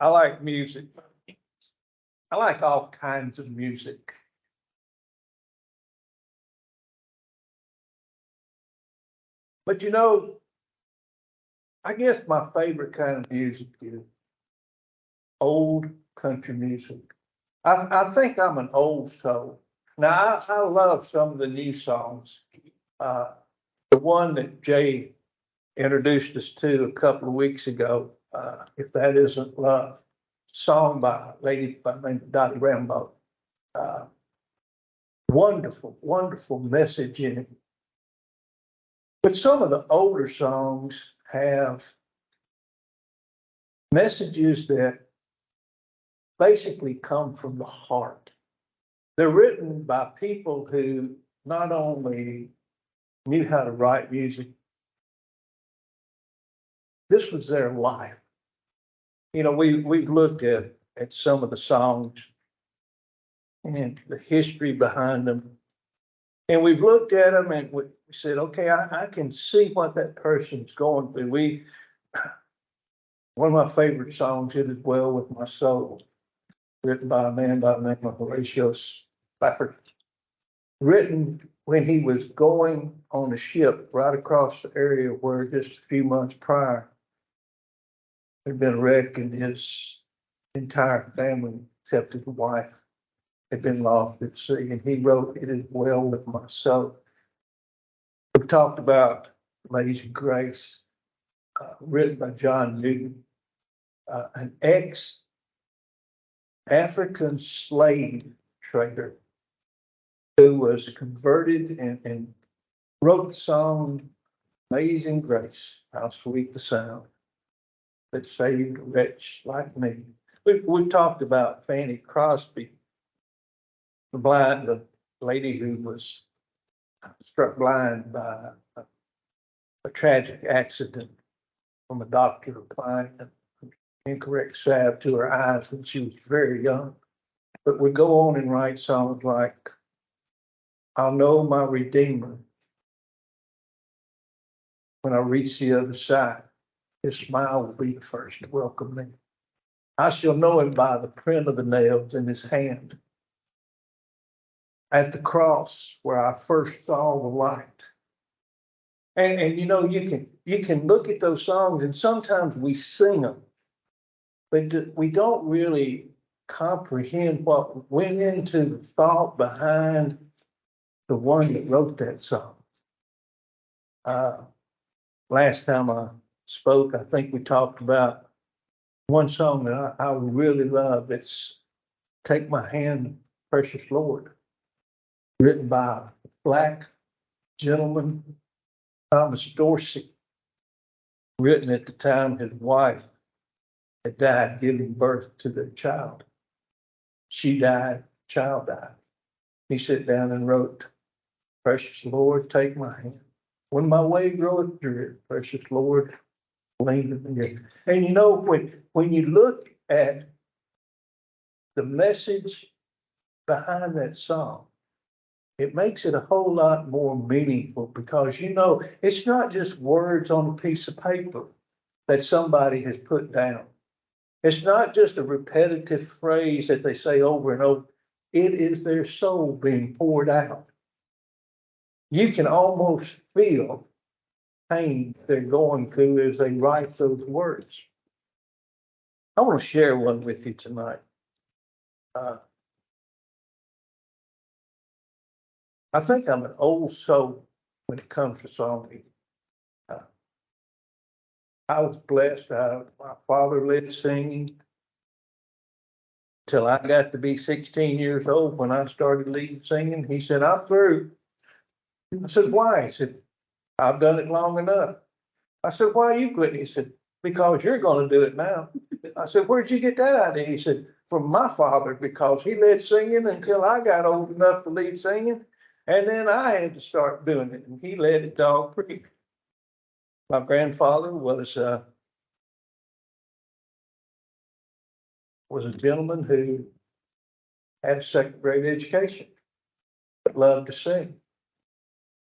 I like music. I like all kinds of music. But I guess my favorite kind of music is old country music. I think I'm an old soul. Now I love some of the new songs. Uh, the one that Jay introduced us to a couple of weeks ago, If That Isn't Love, song by a lady by the name of Dottie Rambo. Uh, wonderful, wonderful message in it. But some of the older songs have messages that basically come from the heart. They're written by people who not only knew how to write music, this was their life. We've looked at some of the songs and the history behind them. And we've looked at them and we said, okay, I can see what that person's going through. One of my favorite songs, It Is Well With My Soul, written by a man by the name of Horatio Spafford, written when he was going on a ship right across the area where just a few months prior there'd been a wreck and his entire family, except his wife, had been lost at sea. And he wrote, It Is Well With My Soul. We talked about Amazing Grace, written by John Newton, an ex-African slave trader who was converted and wrote the song Amazing Grace, how sweet the sound that saved a wretch like me. We've talked about Fanny Crosby, the lady who was struck blind by a tragic accident from a doctor applying an incorrect salve to her eyes when she was very young. But we go on and write songs like, I'll know my Redeemer when I reach the other side. His smile will be the first to welcome me. I shall know him by the print of the nails in his hand. At the cross where I first saw the light. And you can look at those songs and sometimes we sing them, but we don't really comprehend what went into the thought behind the one that wrote that song. Last time I spoke, I think we talked about one song that I really love. It's Take My Hand, Precious Lord, written by a black gentleman, Thomas Dorsey, written at the time his wife had died giving birth to their child. She died, child died. He sat down and wrote, Precious Lord, take my hand. When my way groweth drear, precious Lord, lean to me. And when you look at the message behind that song, it makes it a whole lot more meaningful because it's not just words on a piece of paper that somebody has put down. It's not just a repetitive phrase that they say over and over. It is their soul being poured out. You can almost feel pain they're going through as they write those words. I want to share one with you tonight. I think I'm an old soul when it comes to songwriting. I was blessed. My father led singing till I got to be 16 years old. When I started lead singing, he said, I'm through. I said, why? He said, I've done it long enough. I said, why are you quitting? He said, because you're going to do it now. I said, where'd you get that idea? He said, from my father, because he led singing until I got old enough to lead singing. And then I had to start doing it. And he led at Dog Creek. My grandfather was a gentleman who had a second grade education, but loved to sing.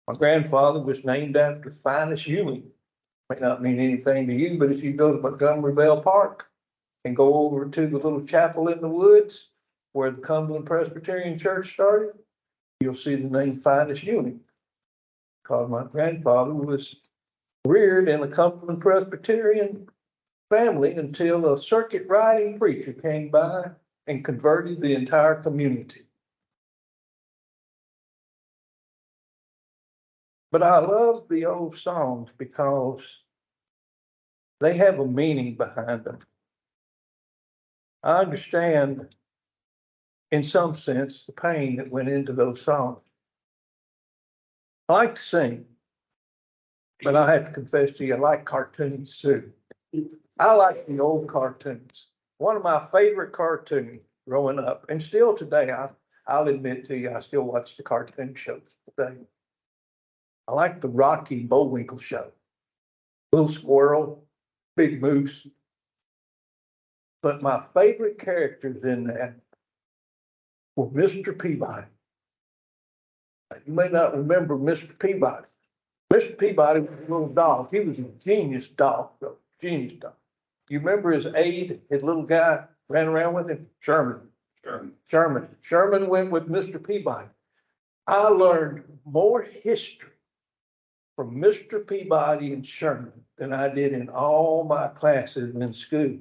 My grandfather was named after Finest Ewing. May not mean anything to you, but if you go to Montgomery Bell Park, and go over to the little chapel in the woods where the Cumberland Presbyterian Church started, you'll see the name Finest Ewing. Because my grandfather was reared in a Cumberland Presbyterian family until a circuit riding preacher came by and converted the entire community. But I love the old songs because they have a meaning behind them. I understand, in some sense, the pain that went into those songs. I like to sing, but I have to confess to you, I like cartoons too. I like the old cartoons. One of my favorite cartoons growing up, and still today, I'll admit to you, I still watch the cartoon shows today. I like the Rocky Bullwinkle show. Little squirrel, big moose. But my favorite characters in that were Mr. Peabody. You may not remember Mr. Peabody. Mr. Peabody was a little dog. He was a genius dog, though. Genius dog. You remember his aide, his little guy ran around with him? Sherman. Sherman went with Mr. Peabody. I learned more history from Mr. Peabody and Sherman than I did in all my classes in school,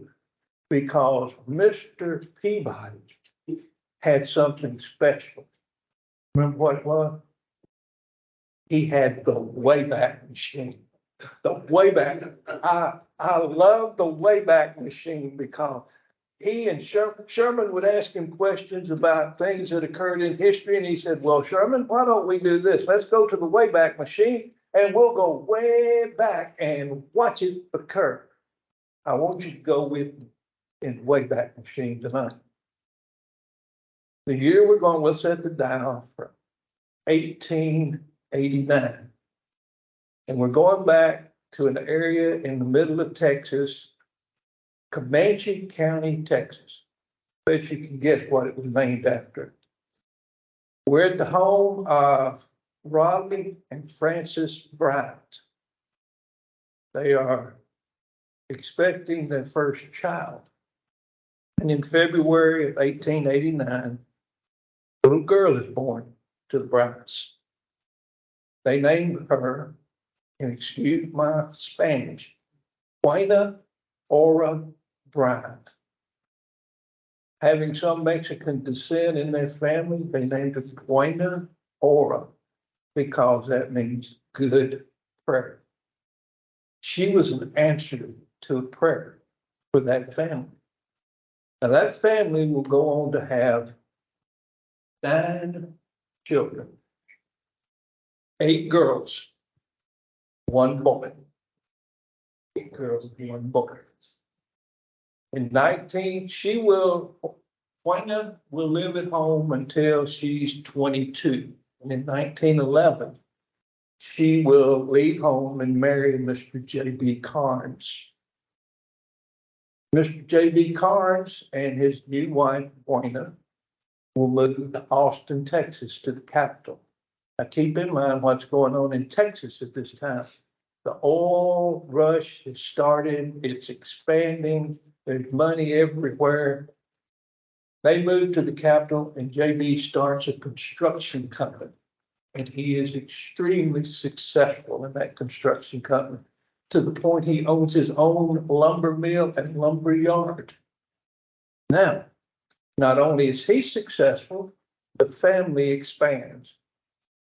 because Mr. Peabody had something special. Remember what it was? He had the Wayback Machine. The Wayback. I love the Wayback Machine because he and Sherman would ask him questions about things that occurred in history. And he said, well, Sherman, why don't we do this? Let's go to the Wayback Machine and we'll go way back and watch it occur. I want you to go with me in the Wayback Machine tonight. The year we're going, we'll set the dial for 1889. And we're going back to an area in the middle of Texas, Comanche County, Texas. Bet you can guess what it was named after. We're at the home of Rodney and Frances Bryant. They are expecting their first child. And in February of 1889, a little girl is born to the Bryants. They named her, and excuse my Spanish, Juana Ora Bryant. Having some Mexican descent in their family, they named her Juana Ora because that means good prayer. She was an answer to a prayer for that family. Now that family will go on to have 9 children, 8 girls, 1 boy. 8 girls, 1 boy. Juana will live at home until she's 22. And in 1911, she will leave home and marry Mr. J.B. Carnes. Mr. J.B. Carnes and his new wife, Juana, will move to Austin, Texas, to the capital. Now keep in mind what's going on in Texas at this time. The oil rush has started, it's expanding, there's money everywhere. They move to the capital and JB starts a construction company. And he is extremely successful in that construction company to the point he owns his own lumber mill and lumber yard. Now, not only is he successful, the family expands.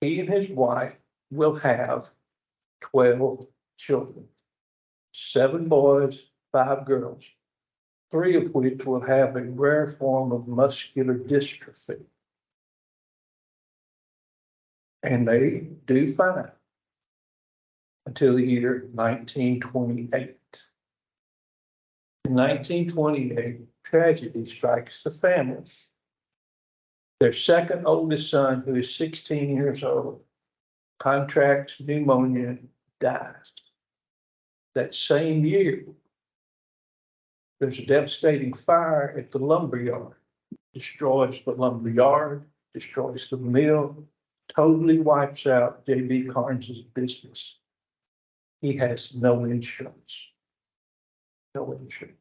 He and his wife will have 12 children, 7 boys, 5 girls, 3 of which will have a rare form of muscular dystrophy. And they do fine until the year 1928. In 1928, tragedy strikes the family. Their second oldest son, who is 16 years old, contracts pneumonia, dies. That same year, there's a devastating fire at the lumber yard. Destroys the lumber yard, destroys the mill, totally wipes out J.B. Carnes' business. He has no insurance. No insurance.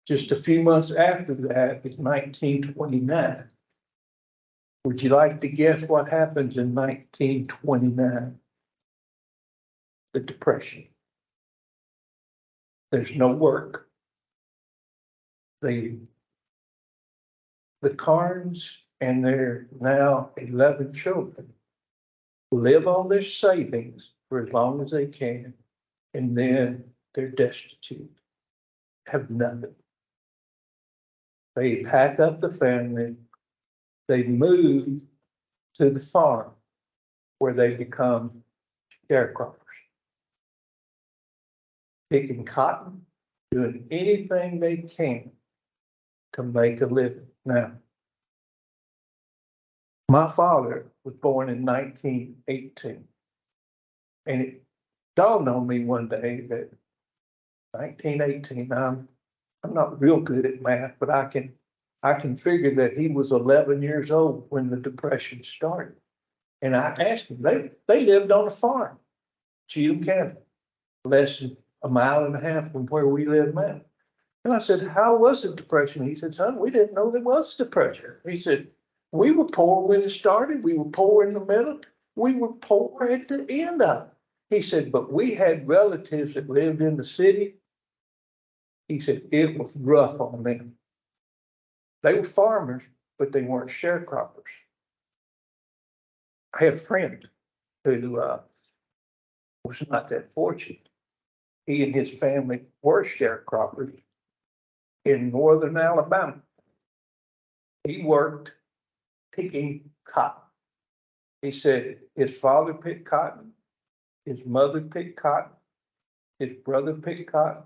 Just a few months after that is 1929. Would you like to guess what happens in 1929? The Depression. There's no work. The Carnes and their now 11 children live on their savings for as long as they can, and then they're destitute, have nothing. They pack up the family, they move to the farm where they become sharecroppers, picking cotton, doing anything they can to make a living. Now, my father was born in 1918, and it dawned on me one day that 1918, I'm not real good at math, but I can figure that he was 11 years old when the Depression started. And I asked him, they lived on a farm, Cheatham County, less than a mile and a half from where we live now. And I said, how was the Depression? He said, son, we didn't know there was Depression. He said, we were poor when it started. We were poor in the middle. We were poor at the end of it. He said, but we had relatives that lived in the city. He said, it was rough on them. They were farmers, but they weren't sharecroppers. I had a friend who was not that fortunate. He and his family were sharecroppers in northern Alabama. He worked picking cotton. He said his father picked cotton, his mother picked cotton, his brother picked cotton,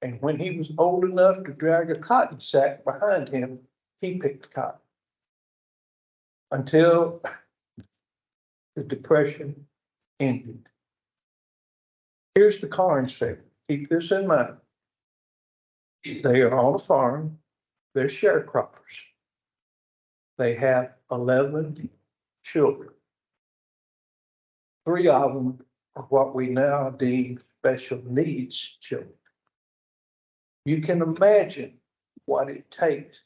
and when he was old enough to drag a cotton sack behind him, he picked cotton. Until the Depression ended. Here's the Carnes family. Keep this in mind. They are on a farm. They're sharecroppers. They have 11 children. 3 of them are what we now deem special needs children. You can imagine what it takes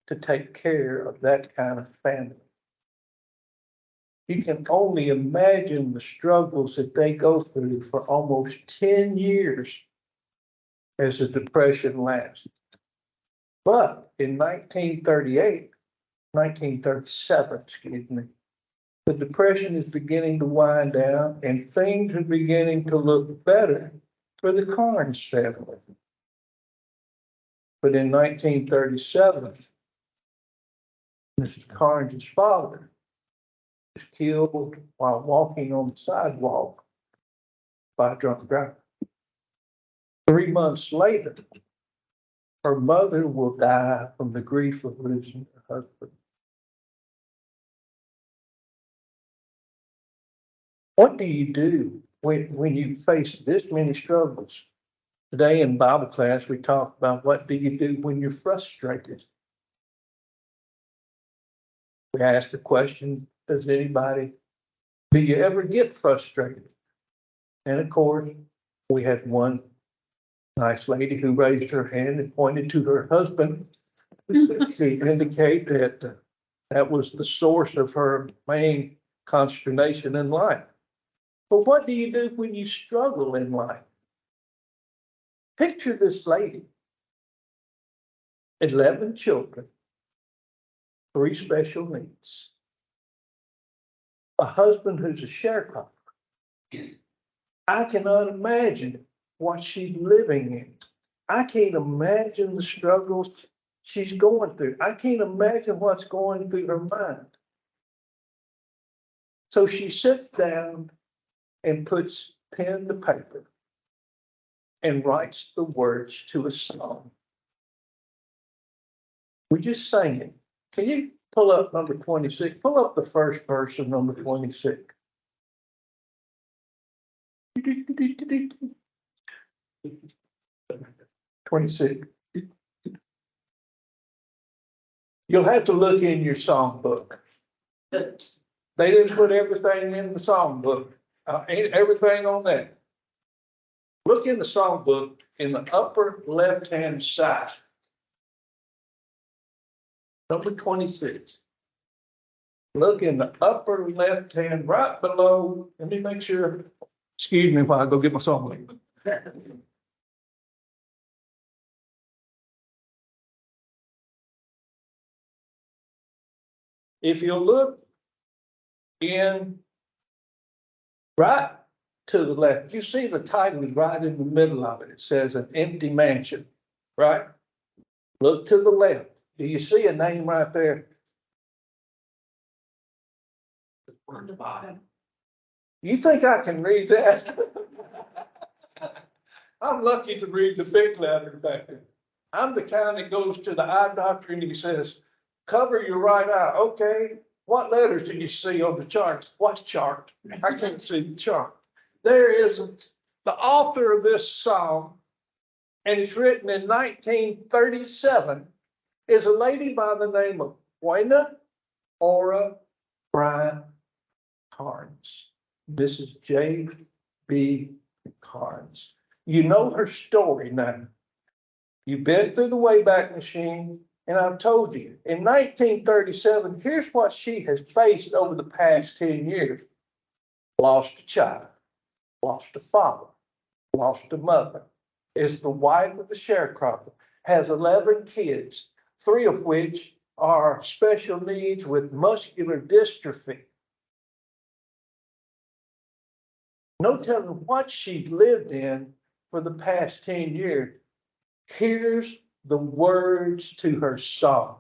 to take care of that kind of family. You can only imagine the struggles that they go through for almost 10 years as the Depression lasts. But in 1937, the Depression is beginning to wind down and things are beginning to look better for the Carnes family. But in 1937, Mrs. Carnes' father was killed while walking on the sidewalk by a drunk driver. 3 months later, her mother will die from the grief of losing her husband. What do you do when you face this many struggles? Today in Bible class, we talk about what do you do when you're frustrated? We asked the question, do you ever get frustrated? And of course, we had one nice lady who raised her hand and pointed to her husband to indicate that that was the source of her main consternation in life. But what do you do when you struggle in life? Picture this lady, 11 children, 3 special needs, a husband who's a sharecropper. I cannot imagine what she's living in. I can't imagine the struggles she's going through. I can't imagine what's going through her mind. So she sits down and puts pen to paper and writes the words to a song. We just sang it. Can you pull up number 26? Pull up the first verse of number 26. 26. You'll have to look in your songbook. They didn't put everything in the songbook. Ain't everything on that. Look in the songbook in the upper left-hand side. Number 26. Look in the upper left-hand, right below. Let me make sure. Excuse me while I go get my song. If you look in right to the left, you see the title is right in the middle of it. It says An Empty Mansion, right? Look to the left. Do you see a name right there? On the bottom. You think I can read that? I'm lucky to read the big letters back there. I'm the kind that goes to the eye doctor and he says, cover your right eye. Okay, what letters do you see on the chart? What chart? I can't see the chart. There isn't. The author of this song, and it's written in 1937, is a lady by the name of Wynna Ora Bryant Carnes. This is J.B. Carnes. You know her story now. You've been through the Wayback Machine, and I've told you, in 1937, here's what she has faced over the past 10 years. Lost a child, lost a father, lost a mother, is the wife of a sharecropper, has 11 kids, 3 of which are special needs with muscular dystrophy. No telling what she's lived in for the past 10 years. Here's the words to her song.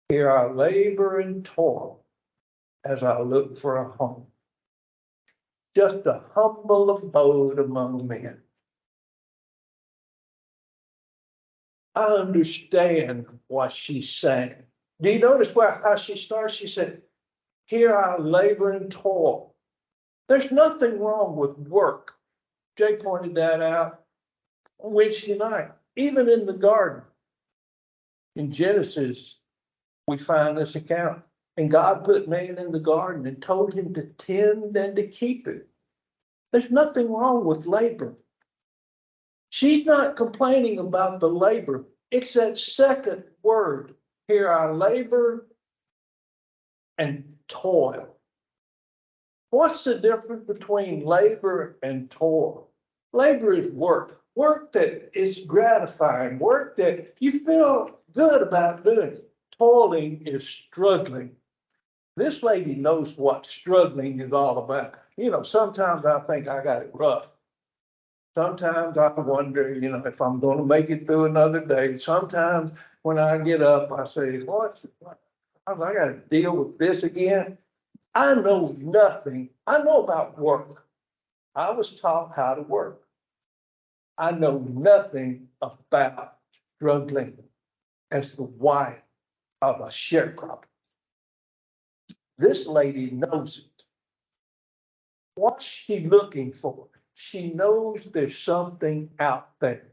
Here I labor and toil as I look for a home. Just a humble abode among men. I understand what she's saying. Do you notice how she starts? She said, here I labor and toil. There's nothing wrong with work. Jay pointed that out on Wednesday night, even in the garden. In Genesis, we find this account. And God put man in the garden and told him to tend and to keep it. There's nothing wrong with labor. She's not complaining about the labor. It's that second word. Here I labor and toil. What's the difference between labor and toil? Labor is work. Work that is gratifying. Work that you feel good about doing. Toiling is struggling. This lady knows what struggling is all about. You know, sometimes I think I got it rough. Sometimes I wonder, if I'm going to make it through another day. Sometimes when I get up, I say, what? I got to deal with this again. I know nothing. I know about work. I was taught how to work. I know nothing about struggling as the wife of a sharecropper. This lady knows it. What's she looking for? She knows there's something out there.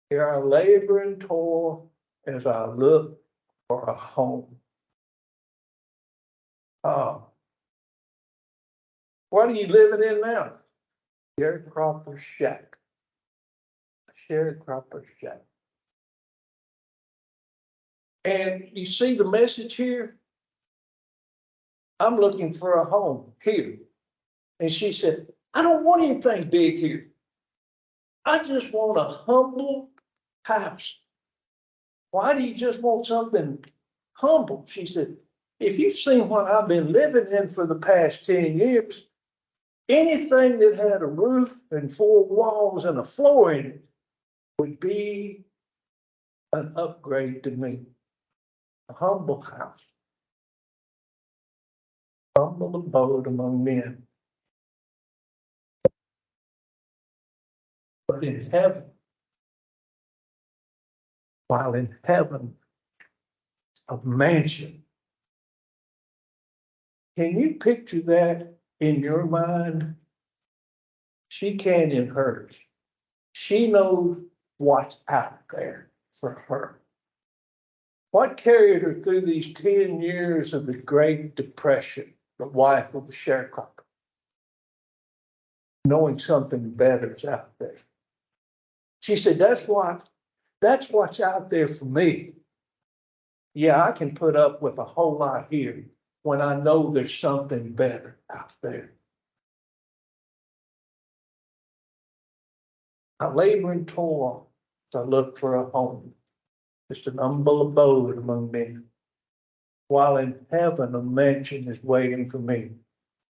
Here I labor and toil as I look for a home. What are you living in now? Sharecropper's shack. Sharecropper's shack. And you see the message here? I'm looking for a home here. And she said, I don't want anything big here. I just want a humble house. Why do you just want something humble? She said, if you've seen what I've been living in for the past 10 years, anything that had a roof and 4 walls and a floor in it would be an upgrade to me. A humble house. Humble abode among men. But in heaven, while in heaven, a mansion. Can you picture that in your mind? She can in hers. She knows what's out there for her. What carried her through these 10 years of the Great Depression, the wife of a sharecropper? knowing something better is out there. She said, that's what's out there for me. Yeah, I can put up with a whole lot here when I know there's something better out there. I labor and toil to look for a home, just an humble abode among men, while in heaven a mansion is waiting for me,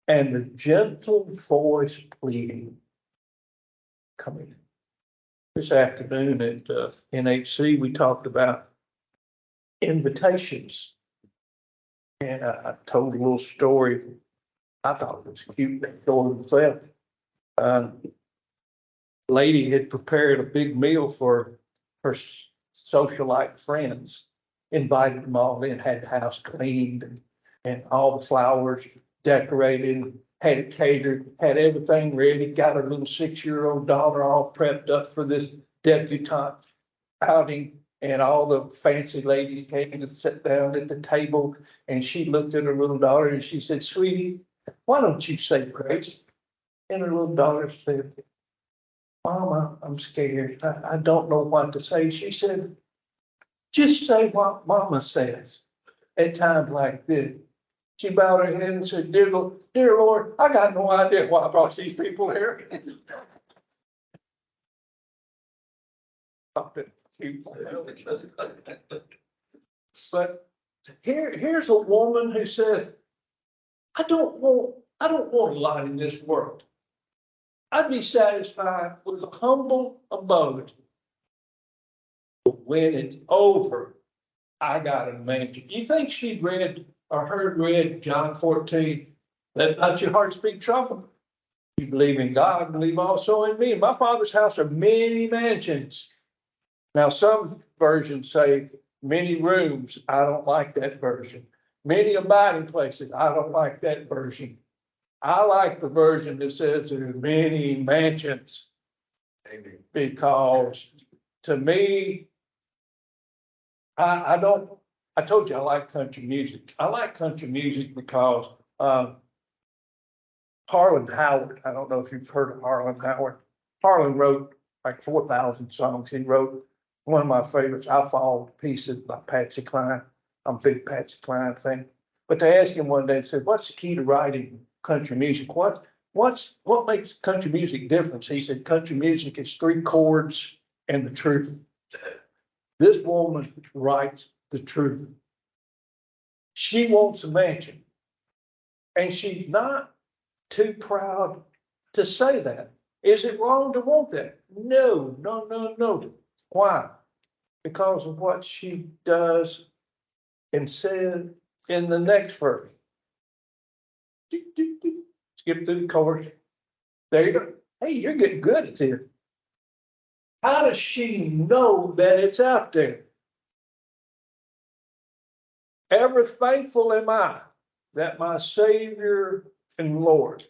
and the gentle voice pleading, come in. This afternoon at NHC, we talked about invitations. And I told a little story. I thought it was cute, that story itself. Lady had prepared a big meal for her socialite friends, invited them all in, had the house cleaned and all the flowers decorated, had it catered, had everything ready, got her little 6-year-old daughter all prepped up for this debutante outing. And all the fancy ladies came and sat down at the table, and she looked at her little daughter and she said, "Sweetie, why don't you say grace?" And her little daughter said, "Mama, I'm scared. I don't know what to say." She said, "Just say what Mama says at times like this." She bowed her head and said, Dear Lord, I got no idea why I brought these people here." But here's a woman who says, I don't want a lot in this world. I'd be satisfied with a humble abode. But when it's over, I got a mansion. You think she read or heard read John 14? Let not your hearts be troubled. You believe in God, believe also in me. In my Father's house are many mansions. Now, some versions say many rooms. I don't like that version. Many abiding places. I don't like that version. I like the version that says there are many mansions. Amen. Because to me, I told you I like country music. I like country music because Harlan Howard, I don't know if you've heard of Harlan Howard. Harlan wrote like 4,000 songs. He wrote one of my favorites, I Fall to Pieces by Patsy Cline. I'm a big Patsy Cline fan. But they asked him one day, said, what's the key to writing country music? What makes country music different? He said, country music is 3 chords and the truth. This woman writes the truth. She wants a mansion. And she's not too proud to say that. Is it wrong to want that? No. Why? Because of what she does and said in the next verse. Skip through the chorus. There you go. Hey, you're getting good at this. How does she know that it's out there? Ever thankful am I that my Savior and Lord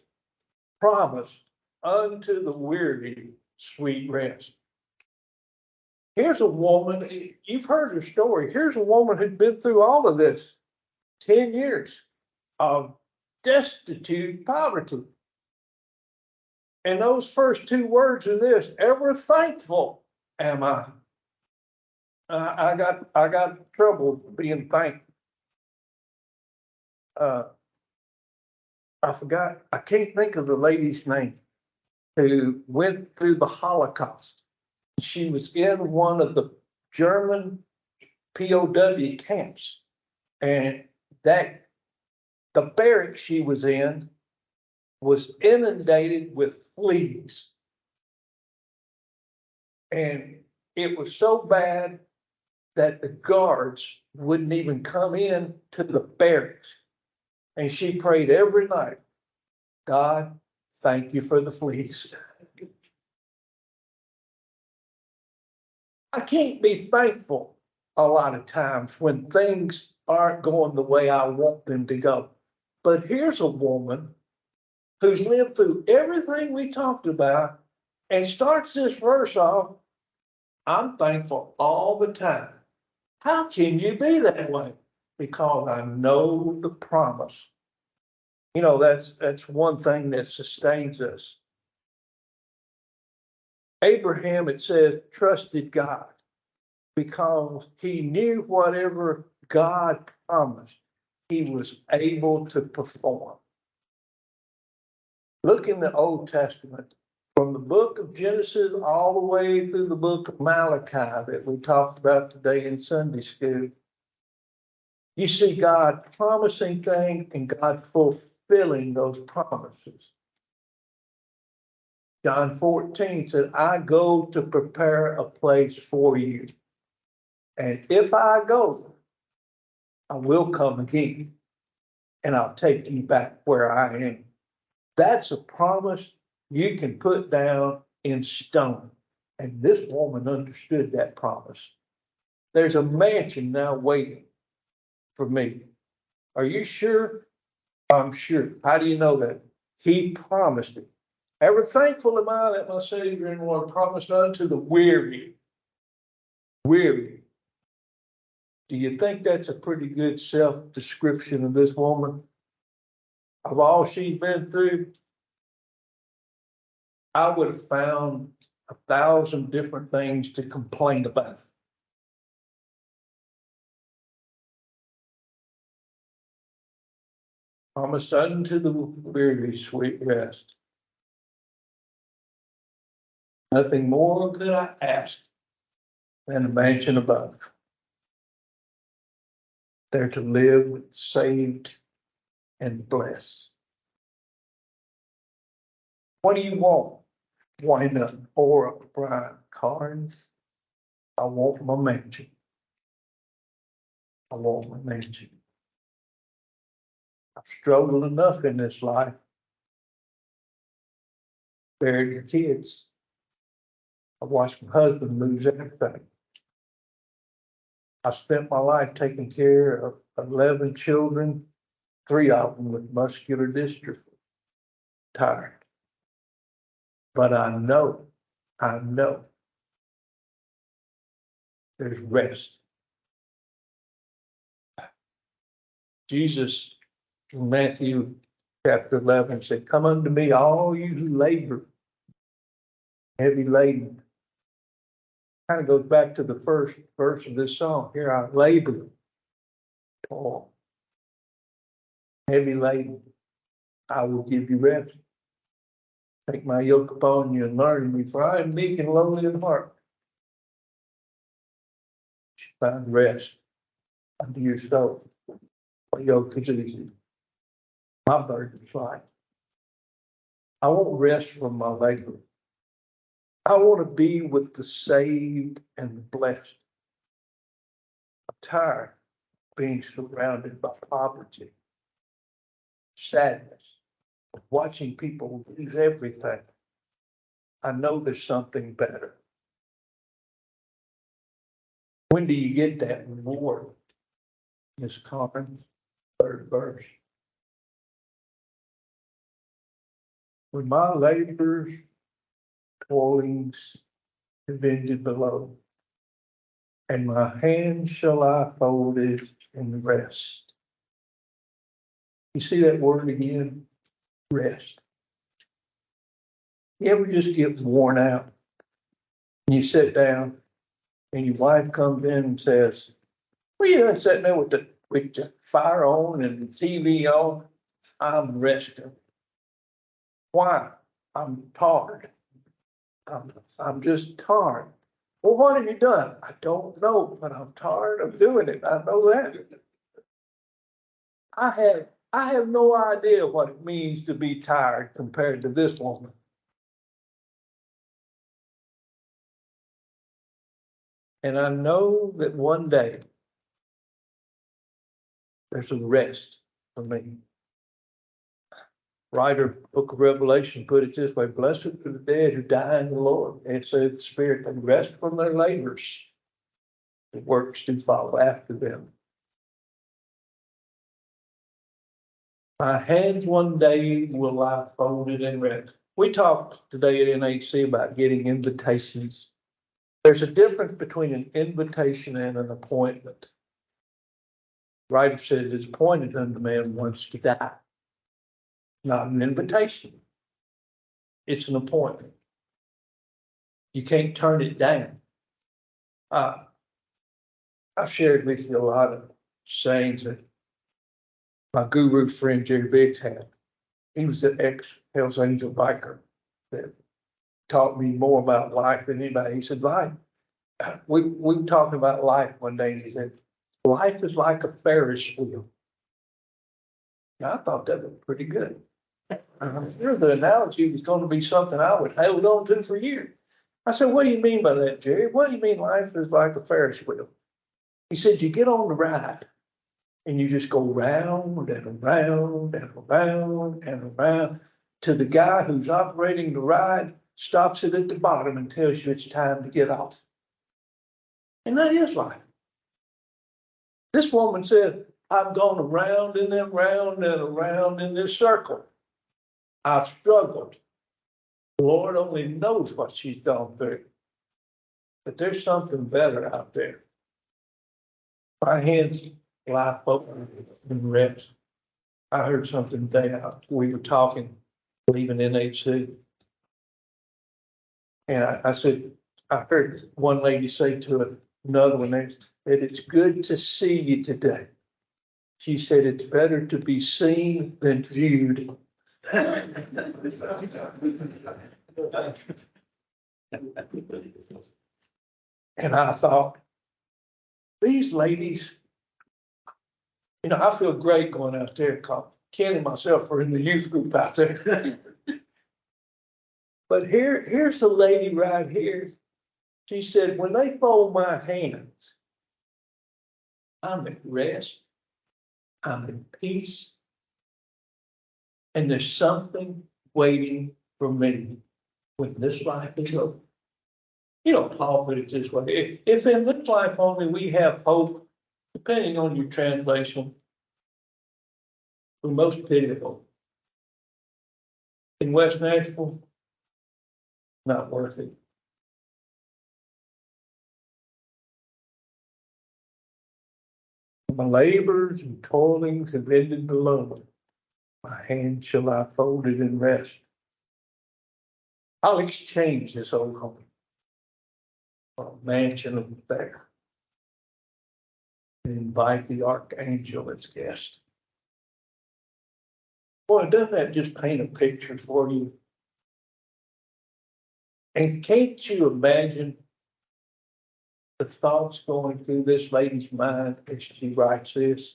promised unto the weary sweet rest. Here's a woman, you've heard her story. Here's a woman who'd been through all of this 10 years of destitute poverty. And those first 2 words are this: ever thankful am I. I got trouble being thankful. I can't think of the lady's name who went through the Holocaust. She was in one of the German POW camps, and the barrack she was in was inundated with fleas. And it was so bad that the guards wouldn't even come in to the barracks. And she prayed every night, God, thank you for the fleas. I can't be thankful a lot of times when things aren't going the way I want them to go. But here's a woman who's lived through everything we talked about and starts this verse off, I'm thankful all the time. How can you be that way? Because I know the promise. You know, that's one thing that sustains us Abraham, it says, trusted God because he knew whatever God promised, he was able to perform. Look in the Old Testament, from the book of Genesis all the way through the book of Malachi that we talked about today in Sunday school. You see God promising things and God fulfilling those promises. John 14 said, I go to prepare a place for you. And if I go, I will come again and I'll take you back where I am. That's a promise you can put down in stone. And this woman understood that promise. There's a mansion now waiting for me. Are you sure? I'm sure. How do you know that? He promised it. Ever thankful am I that my Savior and Lord promised unto the weary. Weary. Do you think that's a pretty good self-description of this woman? Of all she's been through, I would have found 1,000 different things to complain about. Promised unto the weary sweet rest. Nothing more could I ask than a mansion above. There to live with saved and blessed. What do you want? Why nothing? Or Brian Carnes? I want my mansion. I want my mansion. I've struggled enough in this life. Buried your kids. I watched my husband lose everything. I spent my life taking care of 11 children, 3 of them with muscular dystrophy. Tired. But I know there's rest. Jesus in Matthew chapter 11 said, come unto me, all you who labor, heavy laden. Kind of goes back to the first verse of this song. Here I labor, toil, heavy laden. I will give you rest. Take my yoke upon you and learn of me, for I am meek and lowly in heart. Find rest unto your soul. My yoke is easy. My burden is light. I won't rest from my labor. I want to be with the saved and the blessed. I'm tired of being surrounded by poverty, sadness, watching people lose everything. I know there's something better. When do you get that reward? Miss Carnes, third verse. When my labors, toilings have ended below, and my hand shall I folded in the rest. You see that word again? Rest. You ever just get worn out? And you sit down and your wife comes in and says, well, you done sitting there with the fire on and the TV on. I'm resting. Why? I'm tired. I'm just tired. Well, what have you done? I don't know, but I'm tired of doing it. I know that. I have no idea what it means to be tired compared to this woman. And I know that one day there's a rest for me. Writer, Book of Revelation put it this way: blessed are the dead who die in the Lord. And it says the Spirit, they rest from their labors. The works do follow after them. My hands one day will lie folded in rest. We talked today at NHC about getting invitations. There's a difference between an invitation and an appointment. The writer said it is appointed unto man once to die. Not an invitation. It's an appointment. You can't turn it down. I've shared with you a lot of sayings that my guru friend Jerry Biggs had. He was an ex-Hells Angel biker that taught me more about life than anybody. He said, life, we talked about life one day, and he said, life is like a Ferris wheel. Now, I thought that was pretty good. I'm sure the analogy was going to be something I would hold on to for years. I said, what do you mean by that, Jerry? What do you mean life is like a Ferris wheel? He said, you get on the ride and you just go round and around and around and around till the guy who's operating the ride stops it at the bottom and tells you it's time to get off. And that is life. This woman said, I've gone around and then round and around in this circle. I've struggled. The Lord only knows what she's gone through. But there's something better out there. My hands lie open and rest. I heard something today. We were talking, leaving NHC. And I said, I heard one lady say to another one that it's good to see you today. She said, it's better to be seen than viewed. And I thought, these ladies, I feel great going out there because Ken and myself are in the youth group out there. But here's the lady right here. She said, when they fold my hands, I'm at rest, I'm in peace, and there's something waiting for me when this life is over. Paul put it this way, if in this life only we have hope, depending on your translation, we're most pitiable. In West Nashville, not worth it. My labors and toilings have ended below. My hand shall lie folded in rest. I'll exchange this old home for a mansion over there and invite the archangel as guest. Boy, doesn't that just paint a picture for you? And can't you imagine the thoughts going through this lady's mind as she writes this?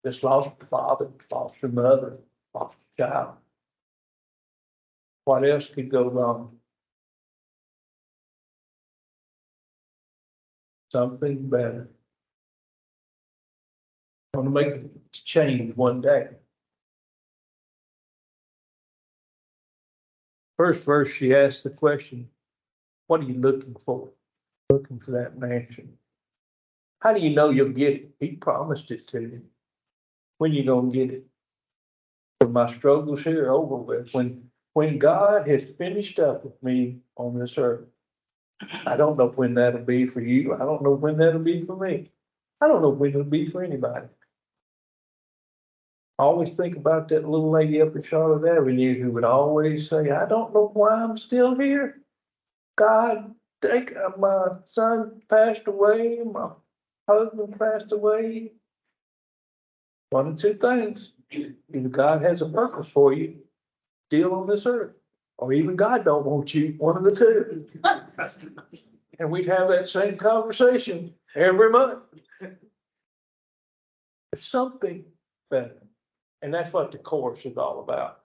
Just lost her father, lost her mother, lost her child. What else could go wrong? Something better. I'm going to make a change one day. First verse, she asked the question, what are you looking for? Looking for that mansion. How do you know you'll get it? He promised it to you. When you going to get it? When my struggles here are over with. When God has finished up with me on this earth. I don't know when that'll be for you. I don't know when that'll be for me. I don't know when it'll be for anybody. I always think about that little lady up at Charlotte Avenue who would always say, I don't know why I'm still here. God, my son passed away, my husband passed away. One of two things. Either God has a purpose for you, still on this earth, or even God don't want you, one of the two. And we'd have that same conversation every month. There's something better. And that's what the chorus is all about.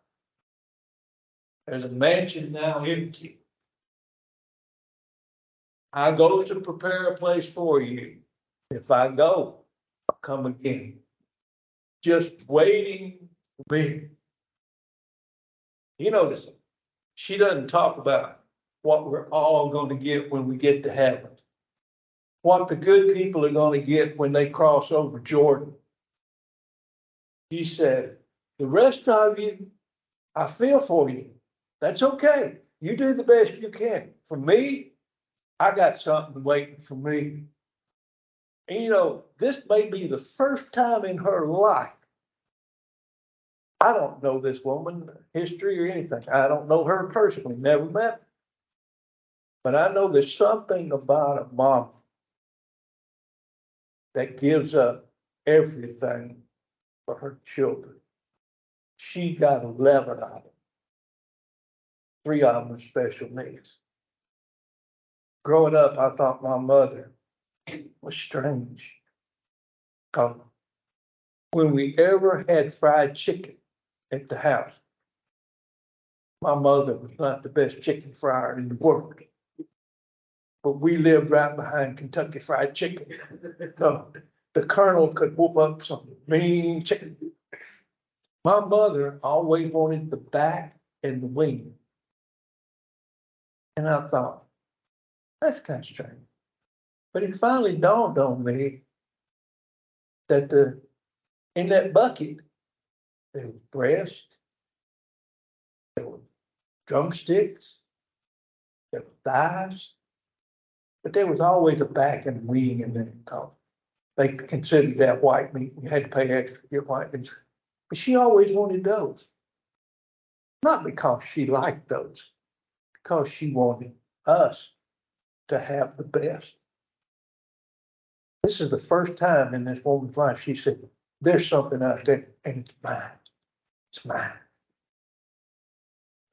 There's a mansion now empty. I go to prepare a place for you. If I go, I'll come again. Just waiting for me. You notice, she doesn't talk about what we're all going to get when we get to heaven. What the good people are going to get when they cross over Jordan. She said, the rest of you, I feel for you. That's okay. You do the best you can. For me, I got something waiting for me. And this may be the first time in her life. I don't know this woman, history or anything. I don't know her personally, never met her. But I know there's something about a mom that gives up everything for her children. She got 11 of them. 3 of them are special needs. Growing up, I thought my mother was strange. 'Cause when we ever had fried chicken at the house, my mother was not the best chicken fryer in the world. But we lived right behind Kentucky Fried Chicken. So the Colonel could whoop up some mean chicken. My mother always wanted the back and the wing. And I thought, that's kind of strange. But it finally dawned on me that in that bucket, there was breast, there were drumsticks, there were thighs, but there was always a back and wing in there. They considered that white meat. You had to pay extra to get white meat. But she always wanted those. Not because she liked those, because she wanted us to have the best. This is the first time in this woman's life she said, there's something out there and it's mine. It's mine.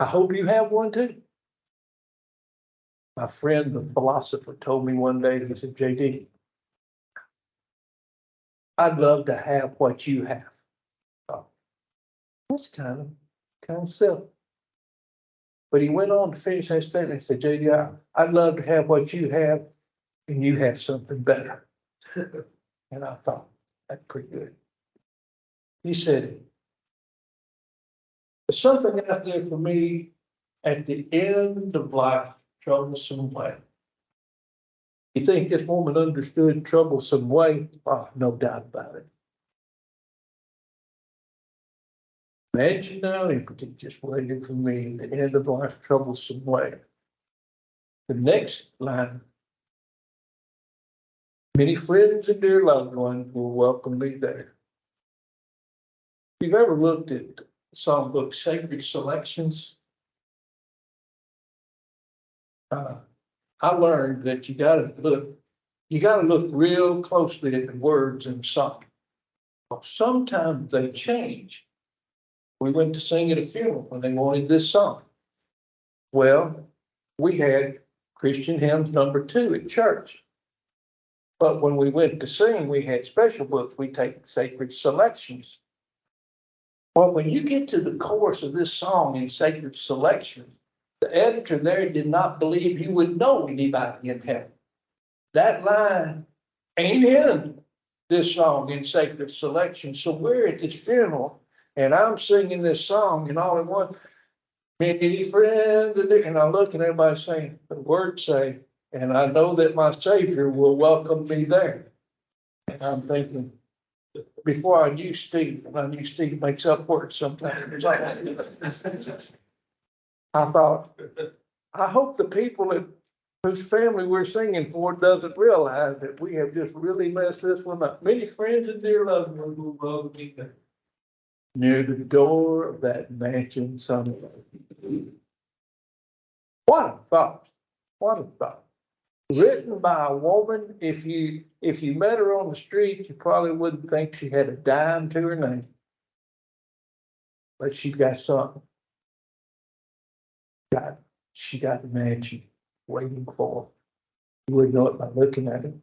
I hope you have one too. My friend, the philosopher, told me one day, he said, JD, I'd love to have what you have. Oh, that's kind of silly. But he went on to finish that statement. He said, JD, I'd love to have what you have, and you have something better. And I thought, that's pretty good. He said, there's something out there for me at the end of life, troublesome way. You think this woman understood troublesome way? Oh, no doubt about it. Imagine now, if just waited for me at the end of life, troublesome way. The next line, many friends and dear loved ones will welcome me there. If you've ever looked at the songbook Sacred Selections, I learned that you got to look real closely at the words in the song. Sometimes they change. We went to sing at a funeral when they wanted this song. Well, we had Christian hymns number 2 at church. But when we went to sing, we had special books. We take Sacred Selections. Well, when you get to the chorus of this song in Sacred Selections, the editor there did not believe he would know anybody in heaven. That line ain't in this song in Sacred Selections. So we're at this funeral, and I'm singing this song, and all at once, many friends, and I look and everybody's saying, the words say, and I know that my Savior will welcome me there. And I'm thinking, before I knew Steve, and I knew Steve makes up words sometimes. I thought, I hope the people whose family we're singing for doesn't realize that we have just really messed this one up. Many friends and dear loved ones will welcome me there. Near the door of that mansion somewhere. What a thought. What a thought. Written by a woman, if you met her on the street, you probably wouldn't think she had a dime to her name. But she got something. She got a mansion waiting for her. You wouldn't know it by looking at it.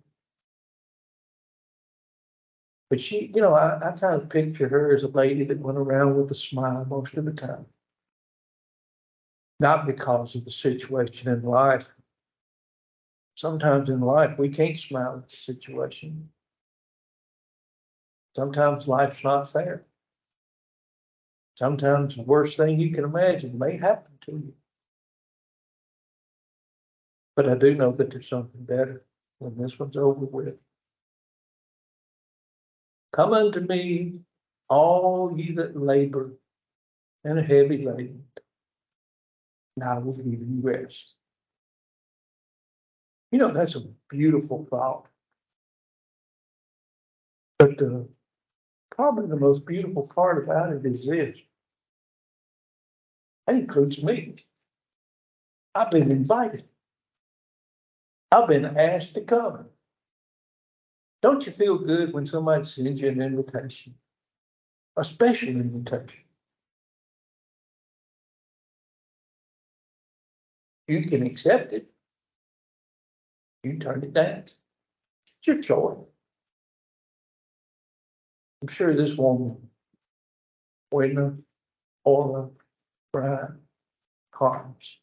But she, I kind of picture her as a lady that went around with a smile most of the time. Not because of the situation in life. Sometimes in life, we can't smile at the situation. Sometimes life's not fair. Sometimes the worst thing you can imagine may happen to you. But I do know that there's something better when this one's over with. Come unto me, all ye that labor and are heavy laden, and I will give you rest. That's a beautiful thought. But probably the most beautiful part about it is this. That includes me. I've been invited. I've been asked to come. Don't you feel good when somebody sends you an invitation? A special invitation. You can accept it. You turn it down. It's your choice. I'm sure this woman, Wayne, Orla, Brian, Carnes,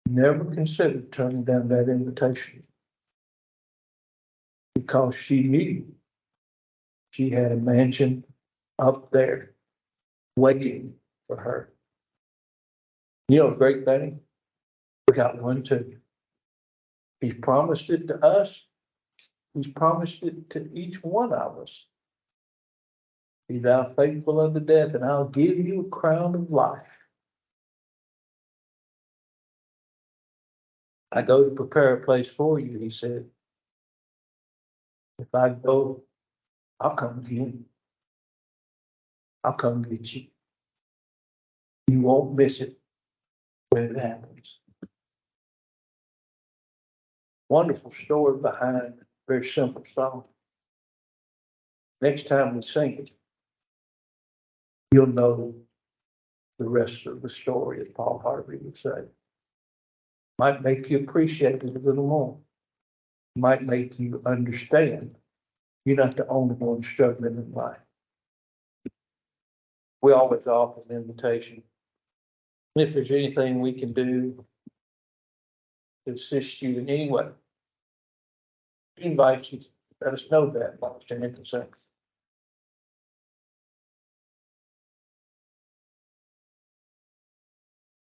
never considered turning down that invitation because she knew she had a mansion up there waiting for her. You know, a great thing, we got one too. He's promised it to us. He's promised it to each one of us. Be thou faithful unto death, and I'll give you a crown of life. I go to prepare a place for you, he said. If I go, I'll come again. I'll come get you. You won't miss it when it happens. Wonderful story behind a very simple song. Next time we sing it, you'll know the rest of the story, as Paul Harvey would say. Might make you appreciate it a little more. Might make you understand you're not the only one struggling in life. We always offer an invitation. If there's anything we can do to assist you in any way, we invite you. Let us know that. While we're standing in the